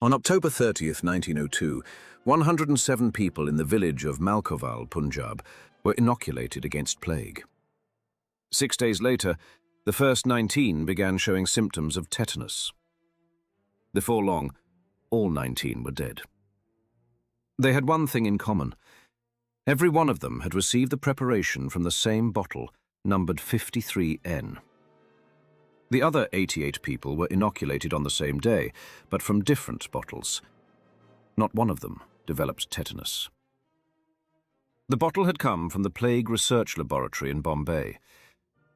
On October 30th, 1902, 107 people in the village of Malkoval, Punjab, were inoculated against plague. 6 days later, the first 19 began showing symptoms of tetanus. Before long, all 19 were dead. They had one thing in common. Every one of them had received the preparation from the same bottle, numbered 53N. The other 88 people were inoculated on the same day, but from different bottles. Not one of them developed tetanus. The bottle had come from the Plague Research Laboratory in Bombay.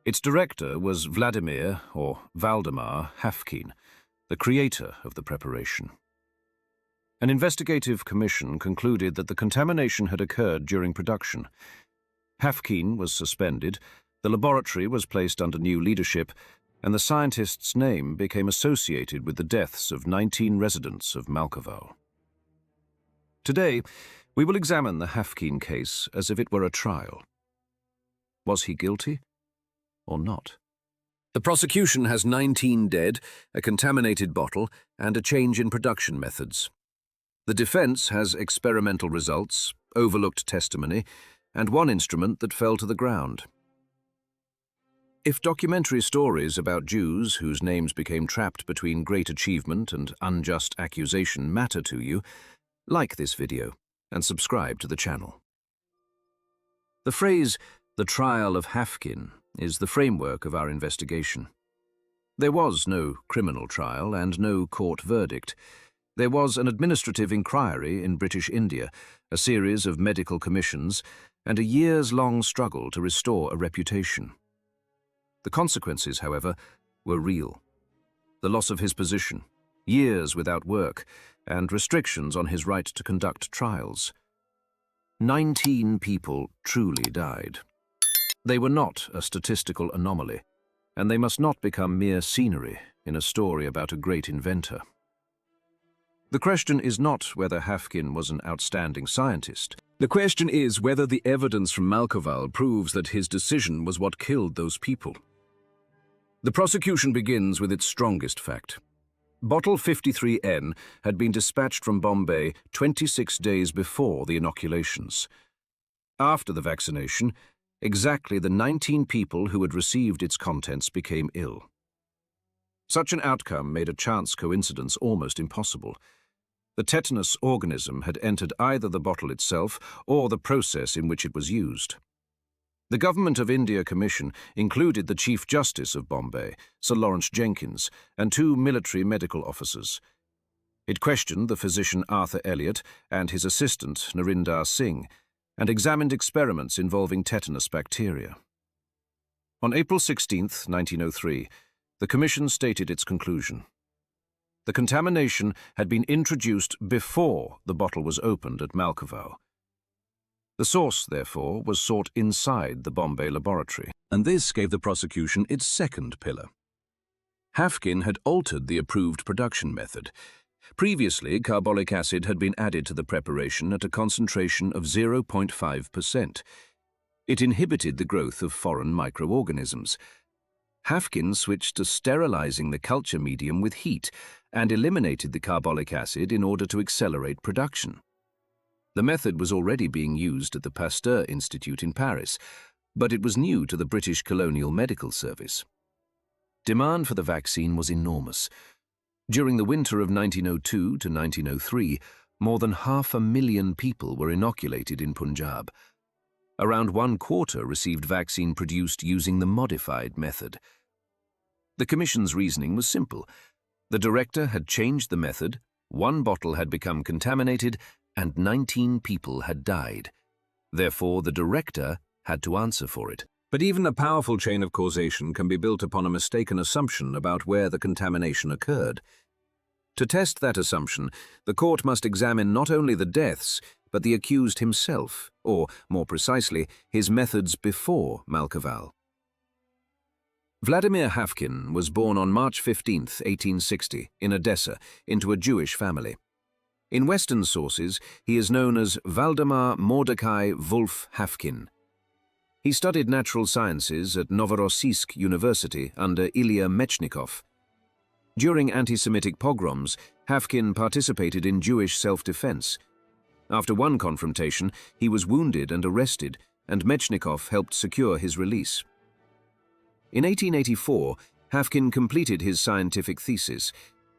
Its director was Waldemar Haffkine, the creator of the preparation. An investigative commission concluded that the contamination had occurred during production. Haffkine was suspended, the laboratory was placed under new leadership, and the scientist's name became associated with the deaths of 19 residents of Malkoval. Today, we will examine the Haffkine case as if it were a trial. Was he guilty or not? The prosecution has 19 dead, a contaminated bottle, and a change in production methods. The defense has experimental results, overlooked testimony, and one instrument that fell to the ground. If documentary stories about Jews whose names became trapped between great achievement and unjust accusation matter to you, like this video and subscribe to the channel. The phrase, "the trial of Haffkine," is the framework of our investigation. There was no criminal trial and no court verdict. There was an administrative inquiry in British India, a series of medical commissions, and a years-long struggle to restore a reputation. The consequences, however, were real. The loss of his position, years without work, and restrictions on his right to conduct trials. 19 people truly died. They were not a statistical anomaly, and they must not become mere scenery in a story about a great inventor. The question is not whether Haffkine was an outstanding scientist. The question is whether the evidence from Malkoval proves that his decision was what killed those people. The prosecution begins with its strongest fact. Bottle 53N had been dispatched from Bombay 26 days before the inoculations. After the vaccination, exactly the 19 people who had received its contents became ill. Such an outcome made a chance coincidence almost impossible. The tetanus organism had entered either the bottle itself or the process in which it was used. The Government of India Commission included the Chief Justice of Bombay, Sir Lawrence Jenkins, and 2 military medical officers. It questioned the physician Arthur Elliot and his assistant Narinder Singh, and examined experiments involving tetanus bacteria. On April 16, 1903, the Commission stated its conclusion. The contamination had been introduced before the bottle was opened at Malkoval. The source, therefore, was sought inside the Bombay laboratory, and this gave the prosecution its second pillar. Haffkine had altered the approved production method. Previously, carbolic acid had been added to the preparation at a concentration of 0.5%. It inhibited the growth of foreign microorganisms. Haffkine switched to sterilizing the culture medium with heat and eliminated the carbolic acid in order to accelerate production. The method was already being used at the Pasteur Institute in Paris, but it was new to the British Colonial Medical Service. Demand for the vaccine was enormous. During the winter of 1902 to 1903, more than 500,000 people were inoculated in Punjab. Around 1/4 received vaccine produced using the modified method. The Commission's reasoning was simple. The director had changed the method, 1 bottle had become contaminated, and 19 people had died. Therefore, the director had to answer for it. But even a powerful chain of causation can be built upon a mistaken assumption about where the contamination occurred. To test that assumption, the court must examine not only the deaths, but the accused himself, or, more precisely, his methods before Malkoval. Waldemar Haffkine was born on March 15, 1860, in Odessa, into a Jewish family. In Western sources, he is known as Waldemar Mordecai Wolf Haffkine. He studied natural sciences at Novorossiysk University under Ilya Mechnikov. During anti-Semitic pogroms, Haffkine participated in Jewish self-defense. After one confrontation, he was wounded and arrested, and Mechnikov helped secure his release. In 1884, Haffkine completed his scientific thesis,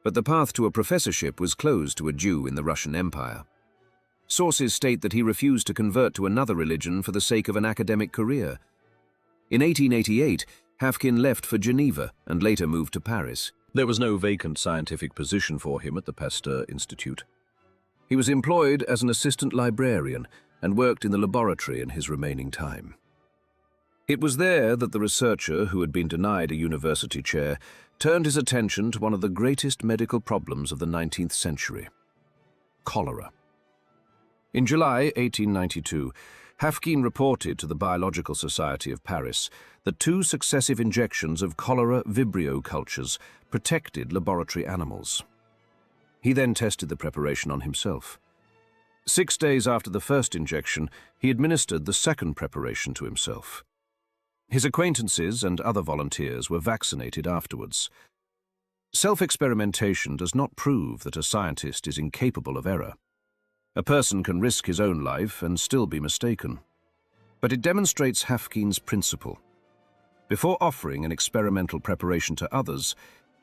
but the path to a professorship was closed to a Jew in the Russian Empire. Sources state that he refused to convert to another religion for the sake of an academic career. In 1888, Haffkine left for Geneva and later moved to Paris. There was no vacant scientific position for him at the Pasteur Institute. He was employed as an assistant librarian and worked in the laboratory in his remaining time. It was there that the researcher, who had been denied a university chair, turned his attention to one of the greatest medical problems of the 19th century: cholera. In July 1892, Haffkine reported to the Biological Society of Paris that 2 successive injections of cholera vibrio cultures protected laboratory animals. He then tested the preparation on himself. 6 days after the first injection, he administered the second preparation to himself. His acquaintances and other volunteers were vaccinated afterwards. Self-experimentation does not prove that a scientist is incapable of error. A person can risk his own life and still be mistaken. But it demonstrates Haffkine's principle. Before offering an experimental preparation to others,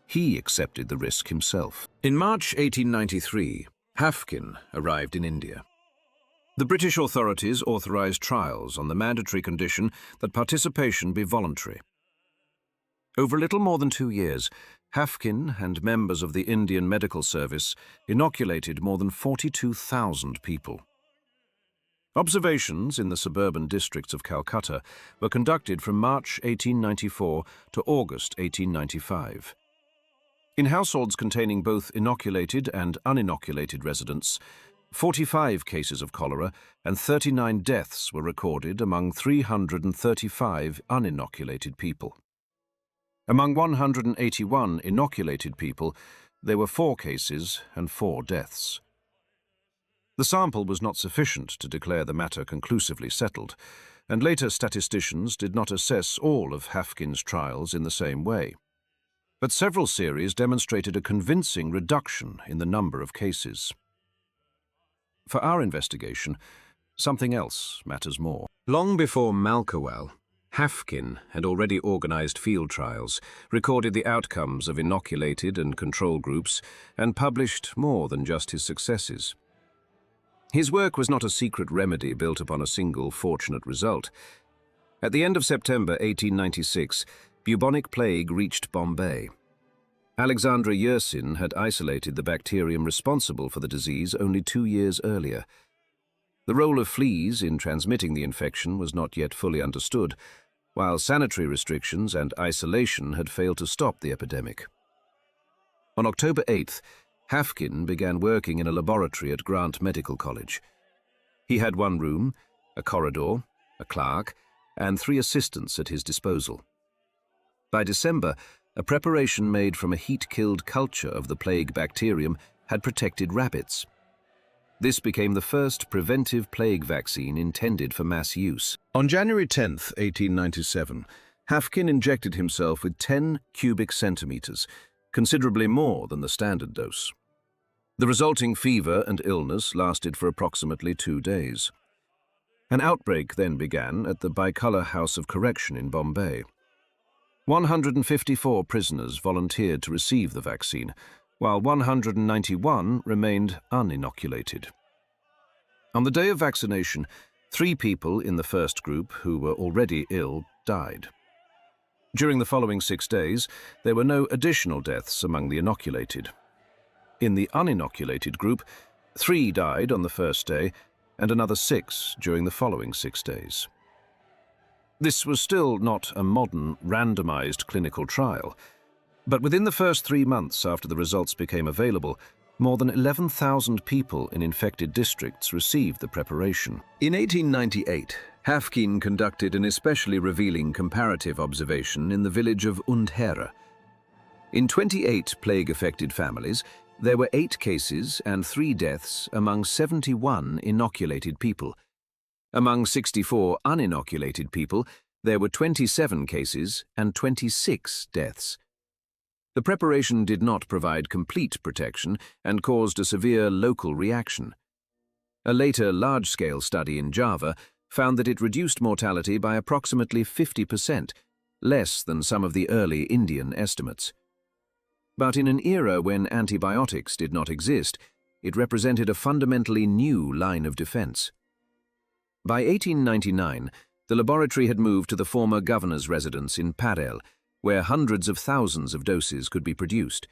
he accepted the risk himself. In March 1893, Haffkine arrived in India. The British authorities authorized trials on the mandatory condition that participation be voluntary. Over a little more than 2 years, Haffkine and members of the Indian Medical Service inoculated more than 42,000 people. Observations in the suburban districts of Calcutta were conducted from March 1894 to August 1895. In households containing both inoculated and uninoculated residents, 45 cases of cholera and 39 deaths were recorded among 335 uninoculated people. Among 181 inoculated people, there were 4 cases and 4 deaths. The sample was not sufficient to declare the matter conclusively settled, and later statisticians did not assess all of Haffkine's trials in the same way. But several series demonstrated a convincing reduction in the number of cases. For our investigation, something else matters more. Long before Malkowal, Haffkine had already organized field trials, recorded the outcomes of inoculated and control groups, and published more than just his successes. His work was not a secret remedy built upon a single fortunate result. At the end of September 1896, bubonic plague reached Bombay. Alexandra Yersin had isolated the bacterium responsible for the disease only 2 years earlier. The role of fleas in transmitting the infection was not yet fully understood, while sanitary restrictions and isolation had failed to stop the epidemic. On October 8th, Haffkine began working in a laboratory at Grant Medical College. He had 1 room, a corridor, a clerk, and 3 assistants at his disposal. By December, a preparation made from a heat-killed culture of the plague bacterium had protected rabbits. This became the first preventive plague vaccine intended for mass use. On January 10, 1897, Haffkine injected himself with 10 cubic centimeters, considerably more than the standard dose. The resulting fever and illness lasted for approximately 2 days. An outbreak then began at the Bicolor House of Correction in Bombay. 154 prisoners volunteered to receive the vaccine, while 191 remained uninoculated. On the day of vaccination, 3 people in the first group who were already ill died. During the following 6 days, there were no additional deaths among the inoculated. In the uninoculated group, 3 died on the first day and another 6 during the following 6 days. This was still not a modern, randomized clinical trial, but within the first 3 months after the results became available, more than 11,000 people in infected districts received the preparation. In 1898, Haffkine conducted an especially revealing comparative observation in the village of Undhera. In 28 plague-affected families, there were 8 cases and 3 deaths among 71 inoculated people. Among 64 uninoculated people, there were 27 cases and 26 deaths. The preparation did not provide complete protection and caused a severe local reaction. A later large-scale study in Java found that it reduced mortality by approximately 50%, less than some of the early Indian estimates. But in an era when antibiotics did not exist, it represented a fundamentally new line of defense. By 1899, the laboratory had moved to the former governor's residence in Parel, where hundreds of thousands of doses could be produced.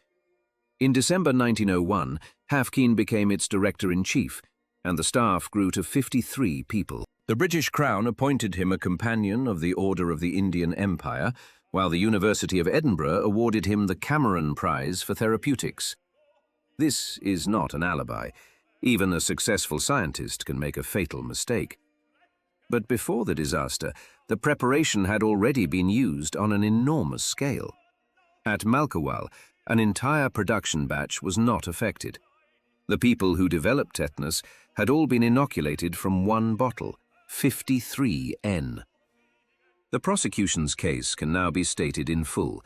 In December 1901, Haffkine became its director-in-chief, and the staff grew to 53 people. The British Crown appointed him a Companion of the Order of the Indian Empire, while the University of Edinburgh awarded him the Cameron Prize for Therapeutics. This is not an alibi. Even a successful scientist can make a fatal mistake. But before the disaster, the preparation had already been used on an enormous scale. At Malkowal, an entire production batch was not affected. The people who developed tetanus had all been inoculated from one bottle, 53N. The prosecution's case can now be stated in full.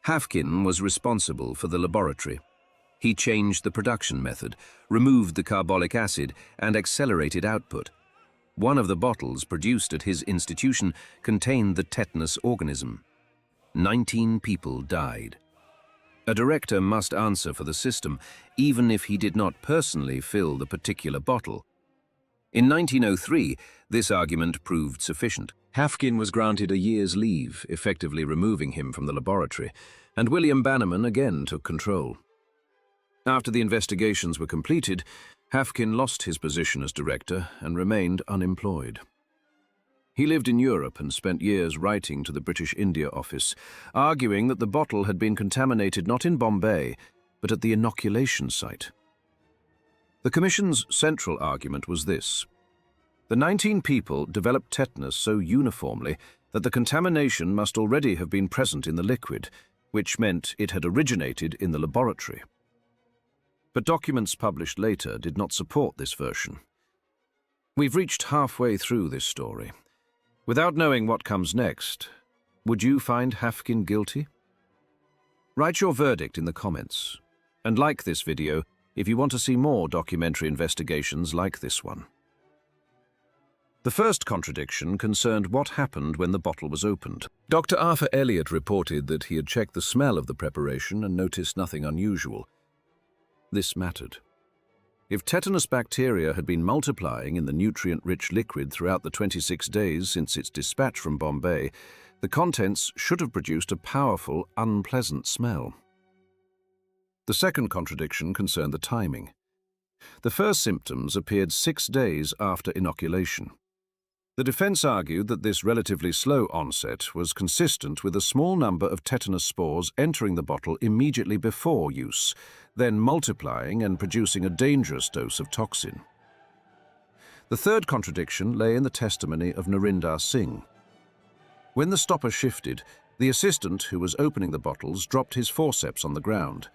Haffkine was responsible for the laboratory. He changed the production method, removed the carbolic acid, and accelerated output. One of the bottles produced at his institution contained the tetanus organism. 19 people died. A director must answer for the system, even if he did not personally fill the particular bottle. In 1903, this argument proved sufficient. Haffkine was granted a year's leave, effectively removing him from the laboratory, and William Bannerman again took control. After the investigations were completed, Haffkine lost his position as director and remained unemployed. He lived in Europe and spent years writing to the British India Office, arguing that the bottle had been contaminated not in Bombay, but at the inoculation site. The Commission's central argument was this: the 19 people developed tetanus so uniformly that the contamination must already have been present in the liquid, which meant it had originated in the laboratory. But documents published later did not support this version. We've reached halfway through this story. Without knowing what comes next, would you find Haffkine guilty? Write your verdict in the comments, and like this video if you want to see more documentary investigations like this one. The first contradiction concerned what happened when the bottle was opened. Dr. Arthur Elliott reported that he had checked the smell of the preparation and noticed nothing unusual. This mattered. If tetanus bacteria had been multiplying in the nutrient-rich liquid throughout the 26 days since its dispatch from Bombay, the contents should have produced a powerful, unpleasant smell. The second contradiction concerned the timing. The first symptoms appeared 6 days after inoculation. The defense argued that this relatively slow onset was consistent with a small number of tetanus spores entering the bottle immediately before use, then multiplying and producing a dangerous dose of toxin. The third contradiction lay in the testimony of Narinder Singh. When the stopper shifted, the assistant who was opening the bottles dropped his forceps on the ground.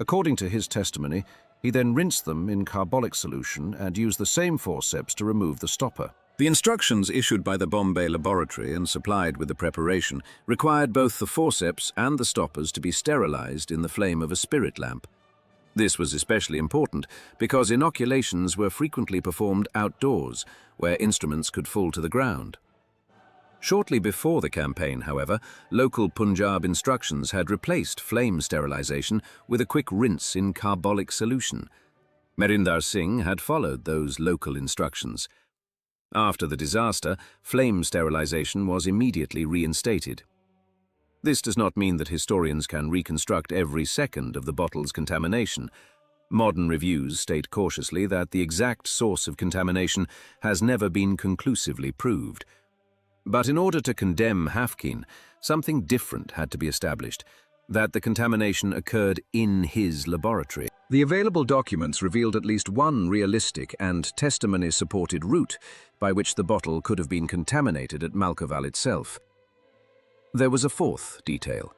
According to his testimony, he then rinsed them in carbolic solution and used the same forceps to remove the stopper. The instructions issued by the Bombay laboratory and supplied with the preparation required both the forceps and the stoppers to be sterilized in the flame of a spirit lamp. This was especially important because inoculations were frequently performed outdoors, where instruments could fall to the ground. Shortly before the campaign, however, local Punjab instructions had replaced flame sterilization with a quick rinse in carbolic solution. Narinder Singh had followed those local instructions. After the disaster, flame sterilization was immediately reinstated. This does not mean that historians can reconstruct every second of the bottle's contamination. Modern reviews state cautiously that the exact source of contamination has never been conclusively proved. But in order to condemn Haffkine, something different had to be established: that the contamination occurred in his laboratory. The available documents revealed at least one realistic and testimony-supported route by which the bottle could have been contaminated at Malkowal itself. There was a fourth detail.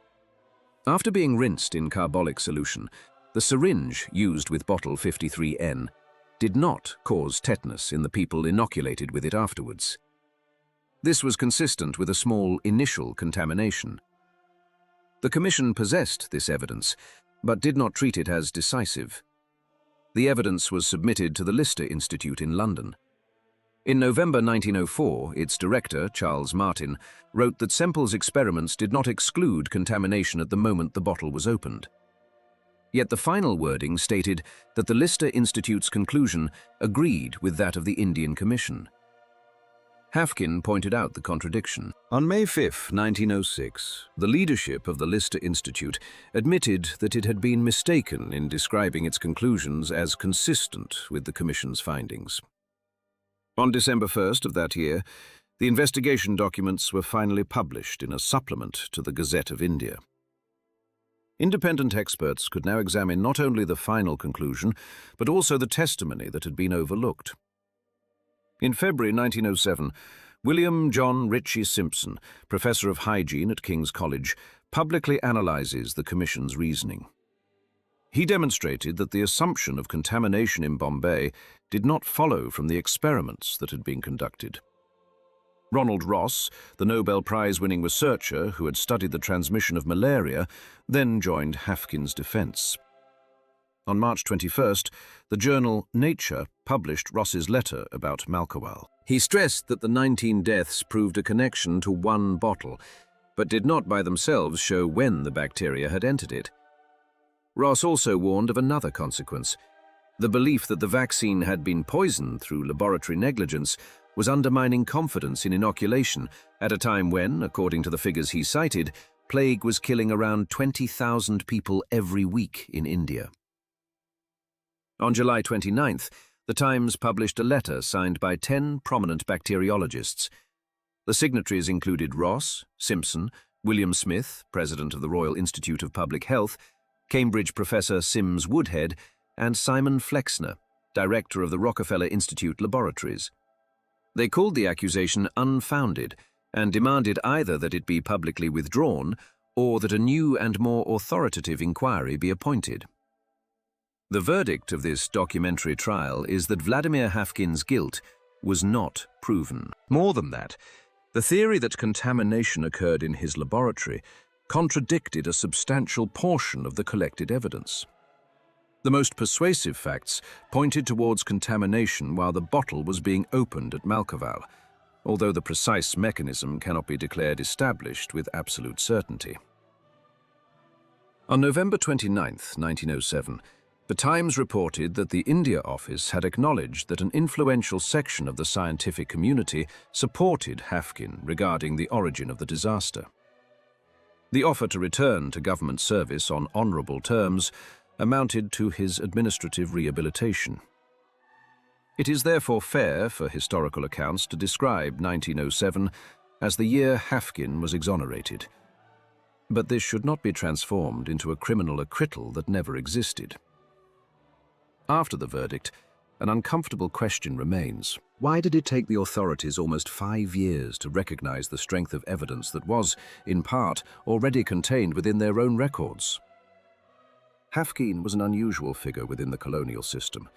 After being rinsed in carbolic solution, the syringe used with bottle 53N did not cause tetanus in the people inoculated with it afterwards. This was consistent with a small initial contamination. The Commission possessed this evidence, but did not treat it as decisive. The evidence was submitted to the Lister Institute in London. In November 1904, its director, Charles Martin, wrote that Semple's experiments did not exclude contamination at the moment the bottle was opened. Yet the final wording stated that the Lister Institute's conclusion agreed with that of the Indian Commission. Haffkine pointed out the contradiction. On May 5, 1906, the leadership of the Lister Institute admitted that it had been mistaken in describing its conclusions as consistent with the Commission's findings. On December 1st of that year, the investigation documents were finally published in a supplement to the Gazette of India. Independent experts could now examine not only the final conclusion, but also the testimony that had been overlooked. In February 1907, William John Ritchie Simpson, Professor of Hygiene at King's College, publicly analyzes the Commission's reasoning. He demonstrated that the assumption of contamination in Bombay did not follow from the experiments that had been conducted. Ronald Ross, the Nobel Prize-winning researcher who had studied the transmission of malaria, then joined Haffkine's defense. On March 21st, the journal Nature published Ross's letter about Malkowal. He stressed that the 19 deaths proved a connection to one bottle, but did not by themselves show when the bacteria had entered it. Ross also warned of another consequence. The belief that the vaccine had been poisoned through laboratory negligence was undermining confidence in inoculation at a time when, according to the figures he cited, plague was killing around 20,000 people every week in India. On July 29th, the Times published a letter signed by 10 prominent bacteriologists. The signatories included Ross, Simpson, William Smith, President of the Royal Institute of Public Health, Cambridge Professor Sims Woodhead, and Simon Flexner, Director of the Rockefeller Institute Laboratories. They called the accusation unfounded and demanded either that it be publicly withdrawn or that a new and more authoritative inquiry be appointed. The verdict of this documentary trial is that Waldemar Haffkine's guilt was not proven. More than that, the theory that contamination occurred in his laboratory contradicted a substantial portion of the collected evidence. The most persuasive facts pointed towards contamination while the bottle was being opened at Malkowal, although the precise mechanism cannot be declared established with absolute certainty. On November 29, 1907, the Times reported that the India office had acknowledged that an influential section of the scientific community supported Haffkine regarding the origin of the disaster. The offer to return to government service on honourable terms amounted to his administrative rehabilitation. It is therefore fair for historical accounts to describe 1907 as the year Haffkine was exonerated. But this should not be transformed into a criminal acquittal that never existed. After the verdict, an uncomfortable question remains. Why did it take the authorities almost 5 years to recognize the strength of evidence that was, in part, already contained within their own records? Haffkine was an unusual figure within the colonial system.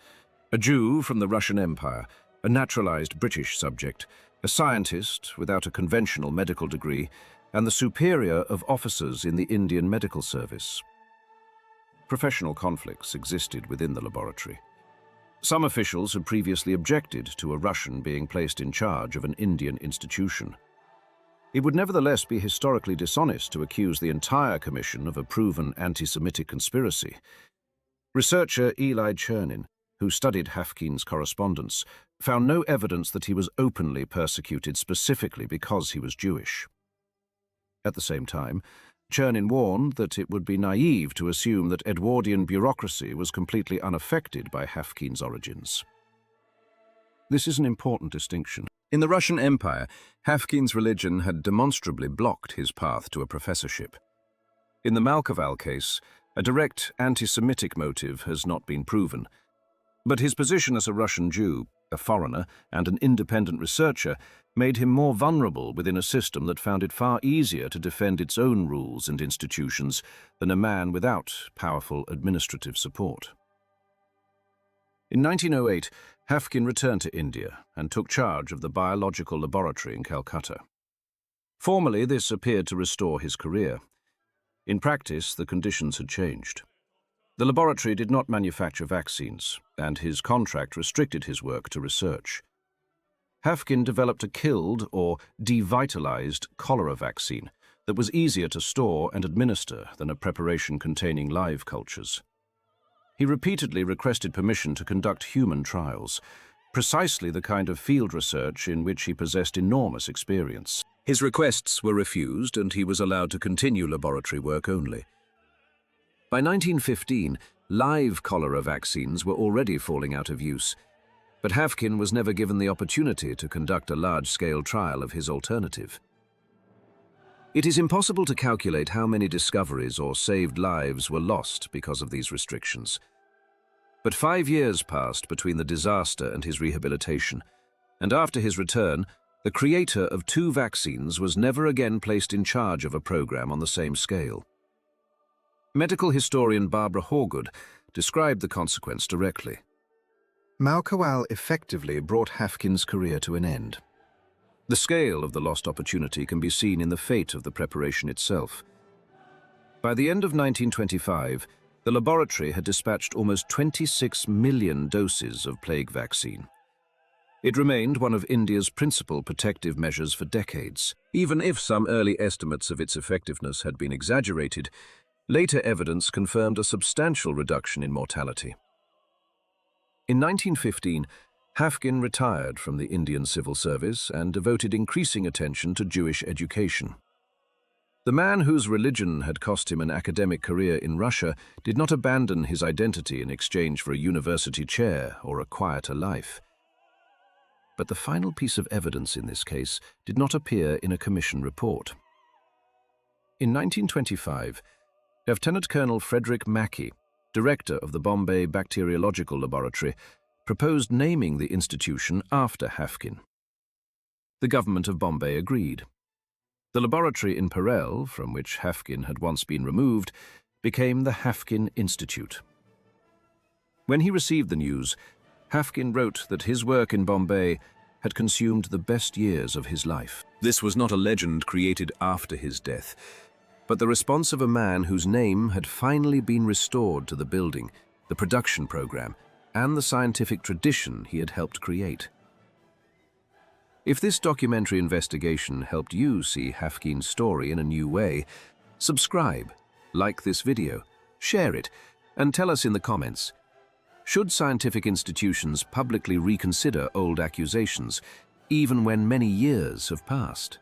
A Jew from the Russian Empire, a naturalized British subject, a scientist without a conventional medical degree, and the superior of officers in the Indian Medical Service. Professional conflicts existed within the laboratory. Some officials had previously objected to a Russian being placed in charge of an Indian institution. It would nevertheless be historically dishonest to accuse the entire commission of a proven anti-Semitic conspiracy. Researcher Eli Chernin, who studied Haffkine's correspondence, found no evidence that he was openly persecuted specifically because he was Jewish. At the same time, Chernin warned that it would be naive to assume that Edwardian bureaucracy was completely unaffected by Haffkine's origins. This is an important distinction. In the Russian Empire, Haffkine's religion had demonstrably blocked his path to a professorship. In the Malkowal case, a direct anti-Semitic motive has not been proven, but his position as a Russian Jew, a foreigner, and an independent researcher made him more vulnerable within a system that found it far easier to defend its own rules and institutions than a man without powerful administrative support. In 1908, Haffkine returned to India and took charge of the biological laboratory in Calcutta. Formally, this appeared to restore his career. In practice, the conditions had changed. The laboratory did not manufacture vaccines, and his contract restricted his work to research. Haffkine developed a killed or devitalized cholera vaccine that was easier to store and administer than a preparation containing live cultures. He repeatedly requested permission to conduct human trials, precisely the kind of field research in which he possessed enormous experience. His requests were refused, and he was allowed to continue laboratory work only. By 1915, live cholera vaccines were already falling out of use, but Haffkine was never given the opportunity to conduct a large-scale trial of his alternative. It is impossible to calculate how many discoveries or saved lives were lost because of these restrictions. But 5 years passed between the disaster and his rehabilitation, and after his return, the creator of 2 vaccines was never again placed in charge of a program on the same scale. Medical historian Barbara Horgood described the consequence directly. Malkowal effectively brought Haffkine's career to an end. The scale of the lost opportunity can be seen in the fate of the preparation itself. By the end of 1925, the laboratory had dispatched almost 26 million doses of plague vaccine. It remained one of India's principal protective measures for decades. Even if some early estimates of its effectiveness had been exaggerated, later evidence confirmed a substantial reduction in mortality. In 1915, Haffkine retired from the Indian civil service and devoted increasing attention to Jewish education. The man whose religion had cost him an academic career in Russia did not abandon his identity in exchange for a university chair or a quieter life. But the final piece of evidence in this case did not appear in a commission report. In 1925, Lieutenant Colonel Frederick Mackey, director of the Bombay Bacteriological Laboratory, proposed naming the institution after Haffkine. The government of Bombay agreed. The laboratory in Parel, from which Haffkine had once been removed, became the Haffkine Institute. When he received the news, Haffkine wrote that his work in Bombay had consumed the best years of his life. This was not a legend created after his death, but the response of a man whose name had finally been restored to the building, the production program, and the scientific tradition he had helped create. If this documentary investigation helped you see Haffkine's story in a new way, subscribe, like this video, share it, and tell us in the comments, should scientific institutions publicly reconsider old accusations, even when many years have passed?